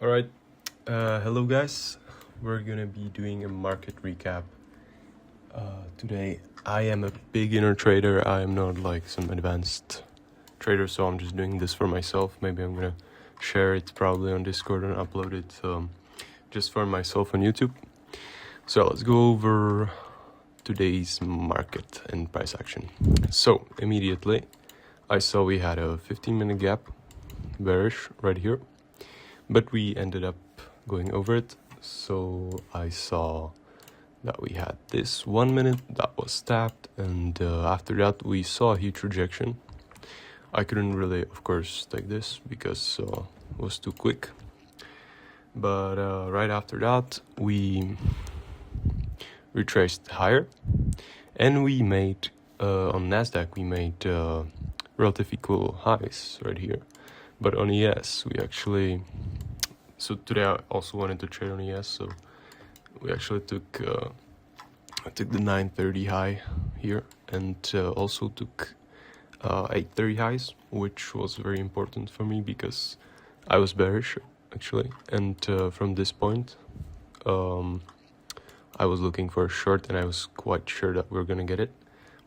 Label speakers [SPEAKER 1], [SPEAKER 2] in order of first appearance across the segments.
[SPEAKER 1] Alright, hello guys. We're gonna be doing a market recap today. I am a beginner trader. I am not like some advanced trader, so I'm just doing this for myself. Maybe I'm gonna share it probably on Discord and upload it just for myself on YouTube. So let's go over today's market and price action. So immediately I saw we had a 15-minute gap, bearish right here, but we ended up going over it. So I saw that we had this 1 minute that was tapped, and after that we saw a huge rejection. I couldn't really, of course, take this because it was too quick. But right after that we retraced higher, and we made on Nasdaq we made relative equal highs right here. But on ES we actually, so today I also wanted to trade on ES, so we actually took I took the 930 high here, and also took 830 highs, which was very important for me because I was bearish actually, and from this point I was looking for a short, and I was quite sure that we were gonna get it,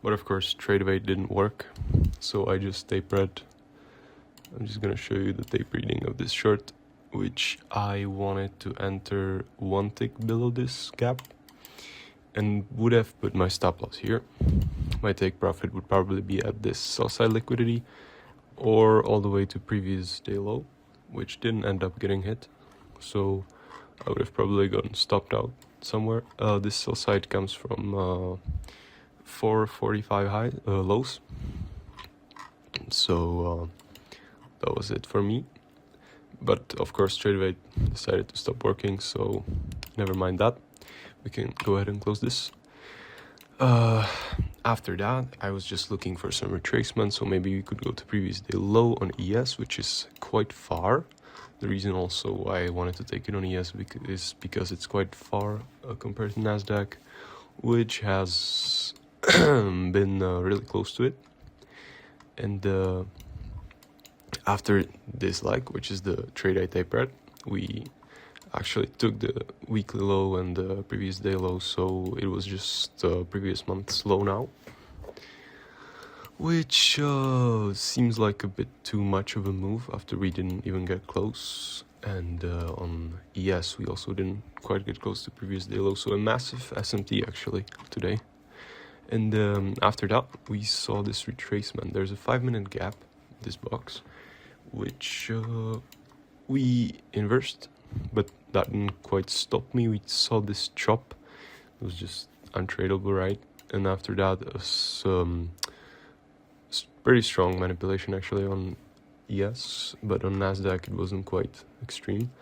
[SPEAKER 1] but of course TradeAway didn't work, so I just tapered. I'm just gonna show you the tape reading of this short, which I wanted to enter one tick below this gap and would have put my stop loss here. My take profit would probably be at this sell side liquidity or all the way to previous day low, which didn't end up getting hit, so I would have probably gotten stopped out somewhere. This sell side comes from 445 high lows, so that was it for me. But of course TradeAway decided to stop working, so never mind that. We can go ahead and close this. After that I was just looking for some retracement, so maybe we could go to previous day low on ES, which is quite far. The reason also why I wanted to take it on ES is because it's quite far compared to Nasdaq, which has been really close to it. And after this leg, which is the trade I tapered, we actually took the weekly low and the previous day low, so it was just previous month's low now, which seems like a bit too much of a move after we didn't even get close. And on ES we also didn't quite get close to previous day low, so a massive SMT actually today. And after that we saw this retracement. There's a 5-minute gap, this box, which we inversed, but that didn't quite stop me. We saw this chop, it was just untradeable, right? And after that pretty strong manipulation actually on ES, but on Nasdaq it wasn't quite extreme.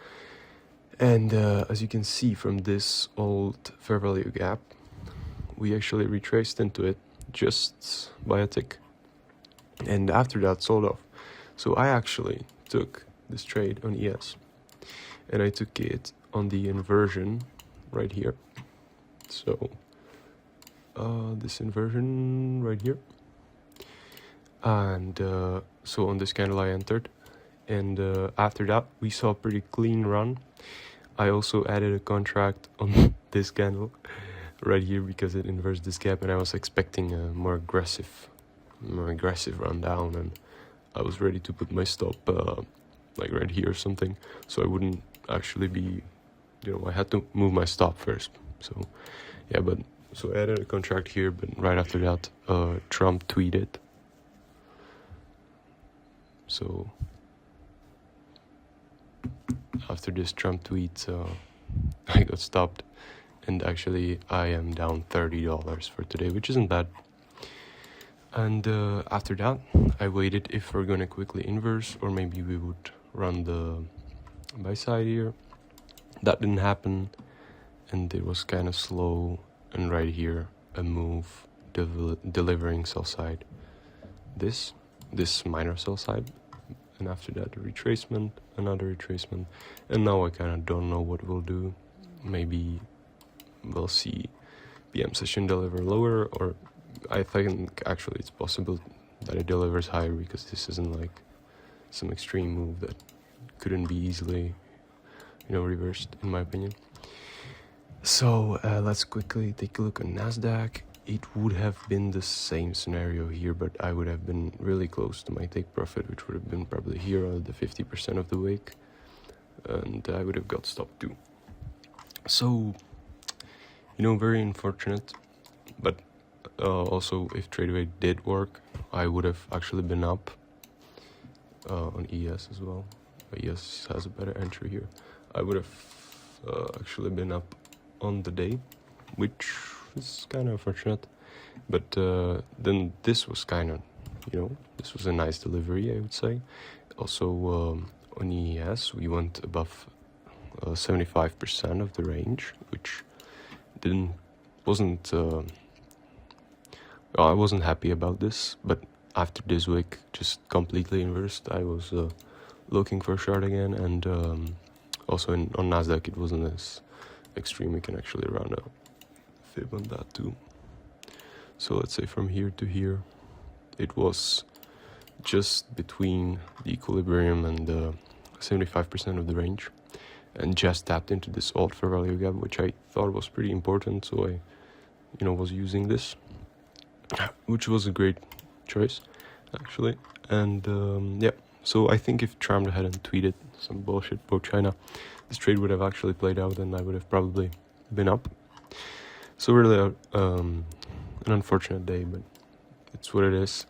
[SPEAKER 1] And as you can see from this old fair value gap, we actually retraced into it just by a tick, and after that sold off. So I actually took this trade on ES, and I took it on the inversion right here. So this inversion right here, and so on this candle I entered, and after that we saw a pretty clean run. I also added a contract on this candle right here because it inverts this gap, and I was expecting a more aggressive run down, and I was ready to put my stop like right here or something, so I wouldn't actually be, I had to move my stop first. So yeah, but so I added a contract here, but right after that Trump tweeted. So after this Trump tweet I got stopped, and actually I am down $30 for today, which isn't bad. And after that I waited if we're gonna quickly inverse, or maybe we would run the buy side here. That didn't happen, and it was kind of slow, and right here a move delivering sell side, this minor sell side, and after that a retracement, another retracement, and now I kind of don't know what we'll do. Maybe we'll see PM session deliver lower, or I think actually it's possible that it delivers higher, because this isn't like some extreme move that couldn't be easily reversed, in my opinion. So let's quickly take a look at Nasdaq. It would have been the same scenario here, but I would have been really close to my take profit, which would have been probably here at the 50% of the wick, and I would have got stopped too. So, very unfortunate, but also if TradeAway did work, I would have actually been up on ES as well. ES has a better entry here. I would have actually been up on the day, which is kind of unfortunate, but then this was kind of, this was a nice delivery, I would say. Also on ES we went above 75% of the range, which wasn't I wasn't happy about this, but after this wick just completely inversed, I was looking for a short again, and also on Nasdaq it wasn't as extreme. We can actually run a fib on that too. So let's say from here to here, it was just between the equilibrium and 75% of the range, and just tapped into this old fair value gap, which I thought was pretty important, so I was using this, which was a great choice actually. And yeah, so I think if Trump hadn't tweeted some bullshit about China, this trade would have actually played out and I would have probably been up. So really an unfortunate day, but it's what it is.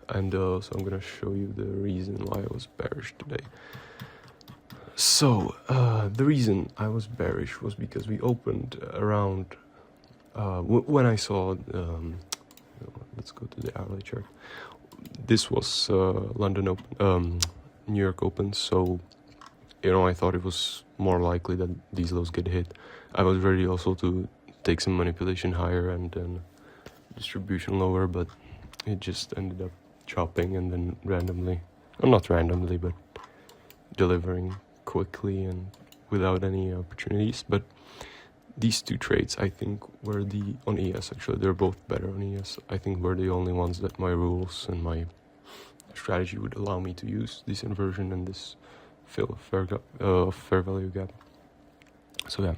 [SPEAKER 1] And so I'm gonna show you the reason why I was bearish today. So the reason I was bearish was because we opened around when I saw let's go to the hourly chart. This was London Open, New York Open, so I thought it was more likely that these lows get hit. I was ready also to take some manipulation higher and then distribution lower, but it just ended up chopping and then randomly, well, not randomly, but delivering quickly and without any opportunities. But these two trades, I think, were on ES actually, they're both better on ES. I think were the only ones that my rules and my strategy would allow me to use, this inversion and this fill of fair value gap. So yeah.